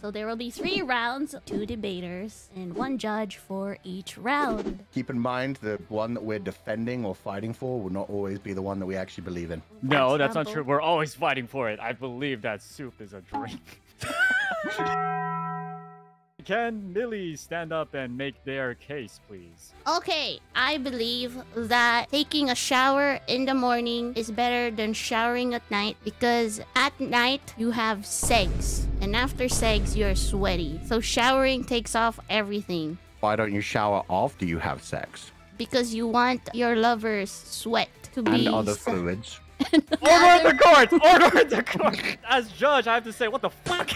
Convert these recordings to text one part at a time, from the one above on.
So there will be 3 rounds, 2 debaters, and 1 judge for each round. Keep in mind, the one that we're defending or fighting for will not always be the one that we actually believe in. No, that's not true. We're always fighting for it. I believe that soup is a drink. Can Millie stand up and make their case, please? Okay, I believe that taking a shower in the morning is better than showering at night because at night you have sex and after sex you're sweaty. So showering takes off everything. Why don't you shower after you have sex? Because you want your lover's sweat to be... And other fluids. Order in the court! Order in the court! As judge, I have to say, what the fuck?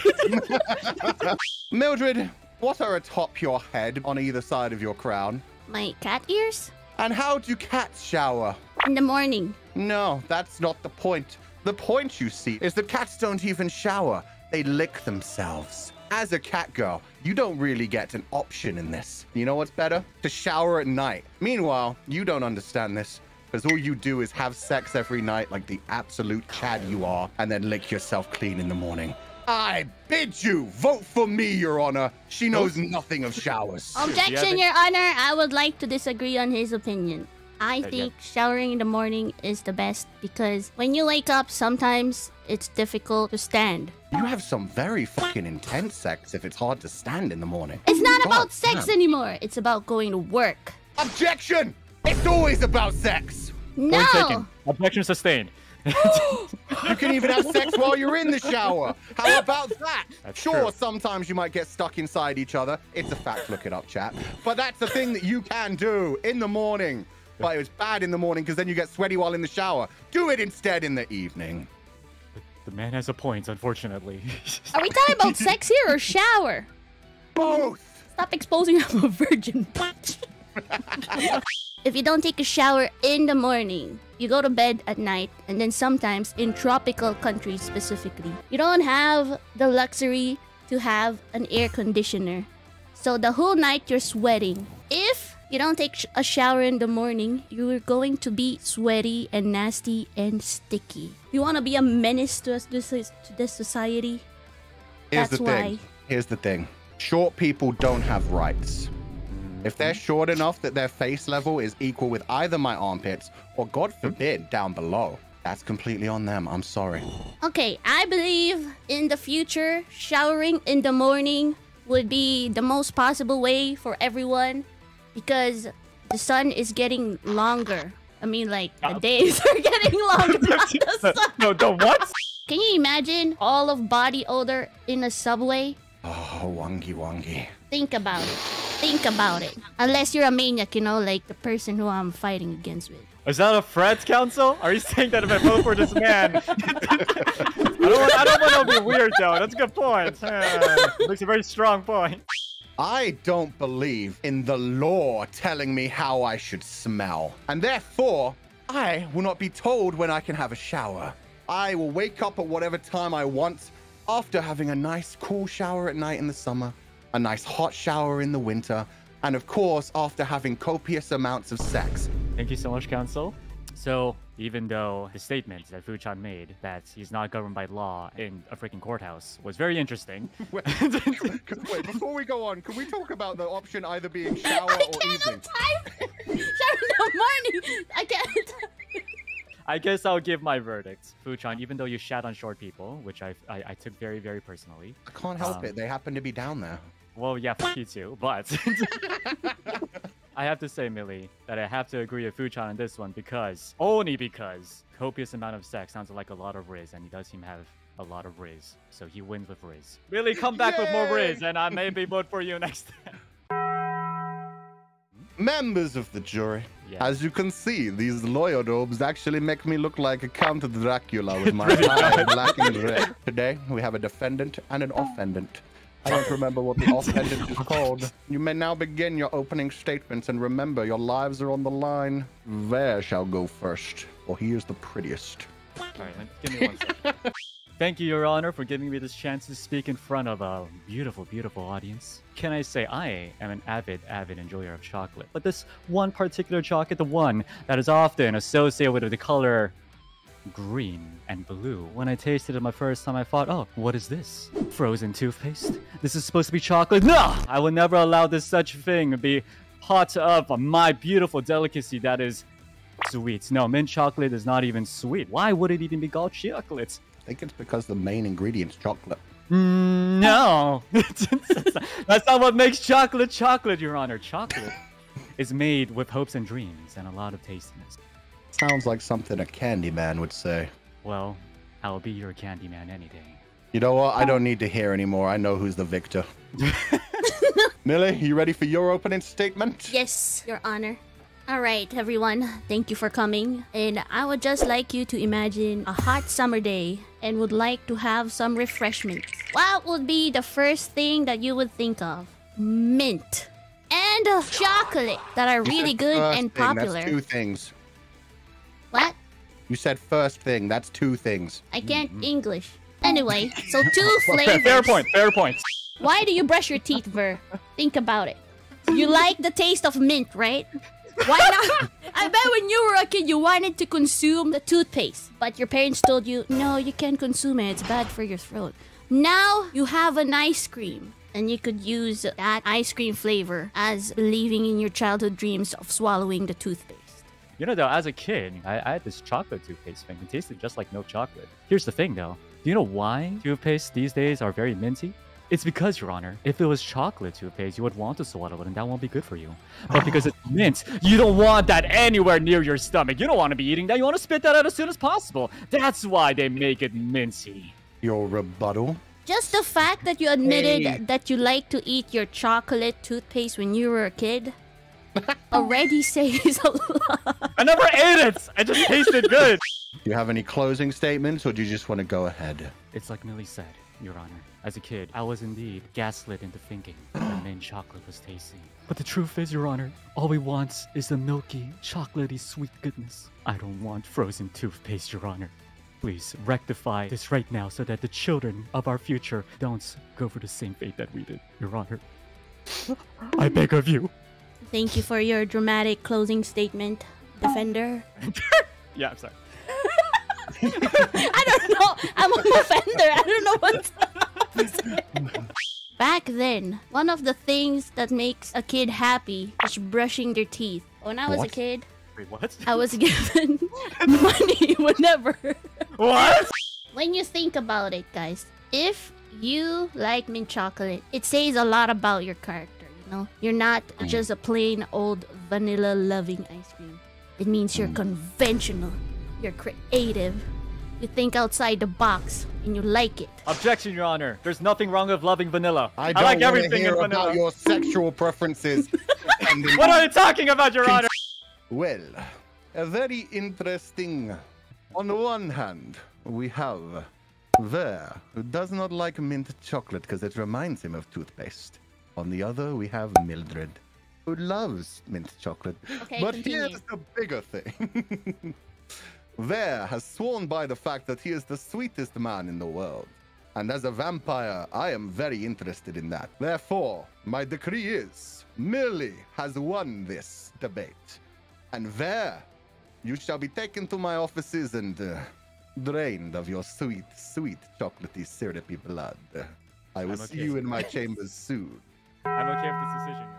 Mildred, what are atop your head on either side of your crown? My cat ears? And how do cats shower? In the morning. No, that's not the point. The point, you see, is that cats don't even shower. They lick themselves. As a cat girl, you don't really get an option in this. You know what's better? To shower at night. Meanwhile, you don't understand this. Because all you do is have sex every night like the absolute Chad you are, and then lick yourself clean in the morning. I bid you vote for me, Your Honor. She knows nothing of showers. Objection, Your Honor. I would like to disagree on his opinion. I think showering in the morning is the best because when you wake up, sometimes it's difficult to stand. You have some very fucking intense sex if it's hard to stand in the morning. It's not about sex anymore. It's about going to work. Objection! It's always about sex! No! Point taken. Objection sustained. You can even have sex while you're in the shower. How about that? That's sure, true. Sometimes you might get stuck inside each other. It's a fact. Look it up, chat. But that's a thing that you can do in the morning. But it's bad in the morning because then you get sweaty while in the shower. Do it instead in the evening. The man has a point, unfortunately. Are we talking about sex here or shower? Both! Stop exposing I'm a virgin. If you don't take a shower in the morning, you go to bed at night, and then sometimes in tropical countries specifically, you don't have the luxury to have an air conditioner. So the whole night you're sweating. If you don't take a shower in the morning, you're going to be sweaty and nasty and sticky. You want to be a menace to this society? Here's That's the thing. Here's the thing. Short people don't have rights. If they're short enough that their face level is equal with either my armpits or, God forbid, down below, that's completely on them. I'm sorry. Okay, I believe in the future, showering in the morning would be the most possible way for everyone because the sun is getting longer. I mean, like, the days are getting longer. Not the sun. No, the what? Can you imagine all of body odor in a subway? Oh, wongy wongy. Think about it. Think about it. Unless you're a maniac, you know, like the person who I'm fighting against with. Is that a threat, counsel? Are you saying that if I vote for this man? I don't want to be weird, though. That's a good point. Makes a very strong point. I don't believe in the law telling me how I should smell. And therefore, I will not be told when I can have a shower. I will wake up at whatever time I want after having a nice cool shower at night in the summer, a nice hot shower in the winter, and of course, after having copious amounts of sex. Thank you so much, counsel. So, even though the statement that Fu-chan made that he's not governed by law in a freaking courthouse was very interesting. Wait, before we go on, can we talk about the option either being shower or evening? Shower in the morning! I can't. I guess I'll give my verdict. Fu-chan, even though you shat on short people, which I took very, very personally. I can't help it. They happen to be down there. Well, yeah, fuck you too, but... I have to say, Millie, that I have to agree with Fu-chan on this one because... Only because copious amount of sex sounds like a lot of Riz, and he does seem to have a lot of Riz. So he wins with Riz. Millie, come back with more Riz, and I maybe vote for you next time. Members of the jury, as you can see, these lawyer robes actually make me look like a Count Dracula with my eyes black and red. Today, we have a defendant and an offendant. I don't remember what the offendant is called. You may now begin your opening statements, and remember, your lives are on the line. There shall go first, for he is the prettiest. All right, give me 1 second. Thank you, Your Honor, for giving me this chance to speak in front of a beautiful, beautiful audience. Can I say I am an avid enjoyer of chocolate, but this one particular chocolate, the one that is often associated with the color green, and blue. When I tasted it my first time, I thought, oh, what is this? Frozen toothpaste? This is supposed to be chocolate? No! I will never allow this such thing to be hot up on my beautiful delicacy that is sweet. No, mint chocolate is not even sweet. Why would it even be called chocolate? I think it's because the main ingredient's chocolate. No. That's not what makes chocolate chocolate, Your Honor. Chocolate is made with hopes and dreams and a lot of tastiness. Sounds like something a Candyman would say. Well, I'll be your Candyman any day. You know what? I don't need to hear anymore. I know who's the victor. Millie, you ready for your opening statement? Yes, Your Honor. All right, everyone. Thank you for coming. And I would just like you to imagine a hot summer day and would like to have some refreshments. What would be the first thing that you would think of? Mint and chocolate that are really good and popular. That's two things. What? You said first thing. That's two things. I can't English. Anyway, so two flavors. Fair point. Fair point. Why do you brush your teeth, Ver? Think about it. You like the taste of mint, right? Why not? I bet when you were a kid, you wanted to consume the toothpaste. But your parents told you, no, you can't consume it. It's bad for your throat. Now, you have an ice cream. And you could use that ice cream flavor as believing in your childhood dreams of swallowing the toothpaste. You know, though, as a kid, I had this chocolate toothpaste thing. It tasted just like milk chocolate. Here's the thing, though. Do you know why toothpaste these days are very minty? It's because, Your Honor, if it was chocolate toothpaste, you would want to swallow it, and that won't be good for you. But because it's mint, you don't want that anywhere near your stomach. You don't want to be eating that. You want to spit that out as soon as possible. That's why they make it minty. Your rebuttal? Just the fact that you admitted that you like to eat your chocolate toothpaste when you were a kid already says a lot. I never ate it. I just tasted good. Do you have any closing statements, or do you just want to go ahead? It's like Millie said, Your Honor. As a kid, I was indeed gaslit into thinking that mint chocolate was tasty. But the truth is, Your Honor, all we want is the milky, chocolatey sweet goodness. I don't want frozen toothpaste, Your Honor. Please rectify this right now so that the children of our future don't go for the same fate that we did, Your Honor. I beg of you. Thank you for your dramatic closing statement, Defender. Yeah, I'm sorry. I don't know. I'm an offender. I don't know what. Back then, one of the things that makes a kid happy is brushing their teeth. When I was a kid, Wait, what? I was given money whenever. What? When you think about it, guys, if you like mint chocolate, it says a lot about your character, you know? You're not just a plain old vanilla loving ice cream. It means you're conventional, you're creative, you think outside the box, and you like it. Objection, Your Honor. There's nothing wrong with loving vanilla. I don't like want to everything hear in vanilla. about your sexual preferences. What are you talking about, Your Honor? Well, very interesting. On the one hand, we have Ver, who does not like mint chocolate because it reminds him of toothpaste. On the other, we have Mildred, who loves mint chocolate. Okay, but continue. here's the bigger thing. Ver has sworn by the fact that he is the sweetest man in the world. And as a vampire, I am very interested in that. Therefore, my decree is, Millie has won this debate. And Ver, you shall be taken to my offices and drained of your sweet, sweet, chocolatey, syrupy blood. I will see you in my chambers soon. I'm okay with this decision, Your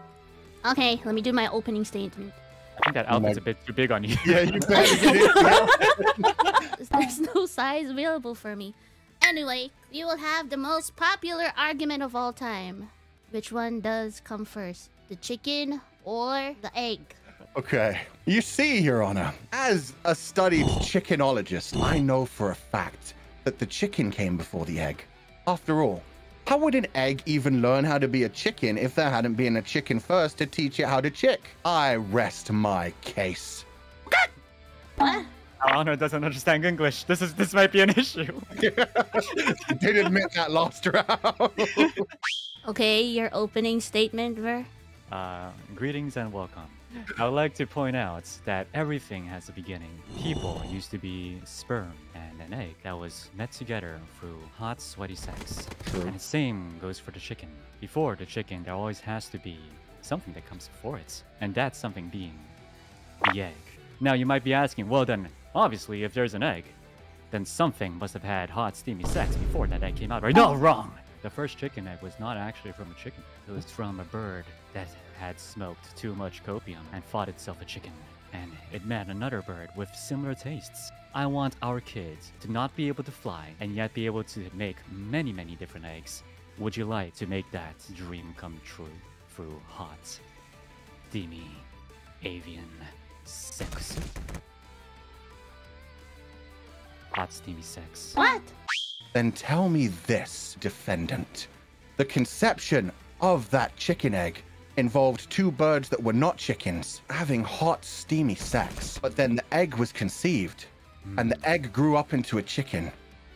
Honor. Okay, let me do my opening statement. I think that outfit's a bit too big on you. Yeah, you better get it. There's no size available for me. Anyway, we will have the most popular argument of all time. Which one does come first? The chicken or the egg? Okay. You see, Your Honor, as a studied chickenologist, I know for a fact that the chicken came before the egg. After all, how would an egg even learn how to be a chicken if there hadn't been a chicken first to teach it how to chick? I rest my case. What? Your Honor doesn't understand English. This might be an issue. Did admit that last round. Okay, your opening statement, Ver? Greetings and welcome. I would like to point out that everything has a beginning. People used to be sperm and an egg that was met together through hot, sweaty sex. True. And the same goes for the chicken. Before the chicken, there always has to be something that comes before it. And that something being the egg. Now you might be asking, well then, obviously if there's an egg, then something must have had hot, steamy sex before that egg came out, right? No, wrong! The first chicken egg was not actually from a chicken. It was from a bird that had smoked too much copium and thought itself a chicken. And it met another bird with similar tastes. I want our kids to not be able to fly and yet be able to make many, many different eggs. Would you like to make that dream come true through hot, steamy, avian sex? Hot, steamy sex. What? Then tell me this, defendant. The conception of that chicken egg involved two birds that were not chickens having hot, steamy sex. But then the egg was conceived, and the egg grew up into a chicken.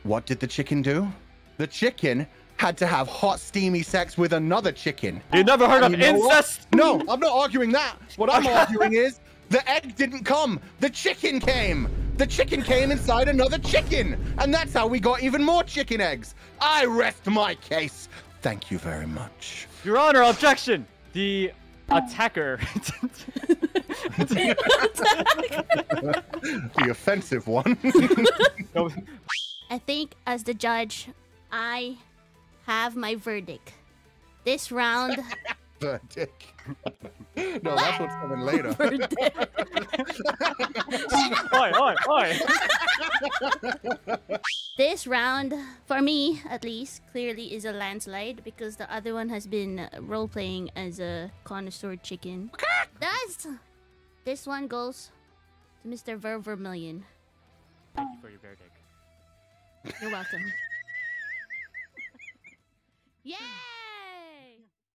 What did the chicken do? The chicken had to have hot, steamy sex with another chicken. You never heard of You know incest? what? No, I'm not arguing that. What I'm arguing is the egg didn't come. The chicken came. The chicken came inside another chicken. And that's how we got even more chicken eggs. I rest my case. Thank you very much. Your Honor, objection! The attacker. The offensive one. I think as the judge, I have my verdict. This round... Verdict. No, that's what's coming later. Oi, oi, oi! This round, for me at least, clearly is a landslide because the other one has been role-playing as a connoisseur chicken. Thus, this one goes to Mr. Vermillion. Thank you for your verdict. You're welcome. Yeah!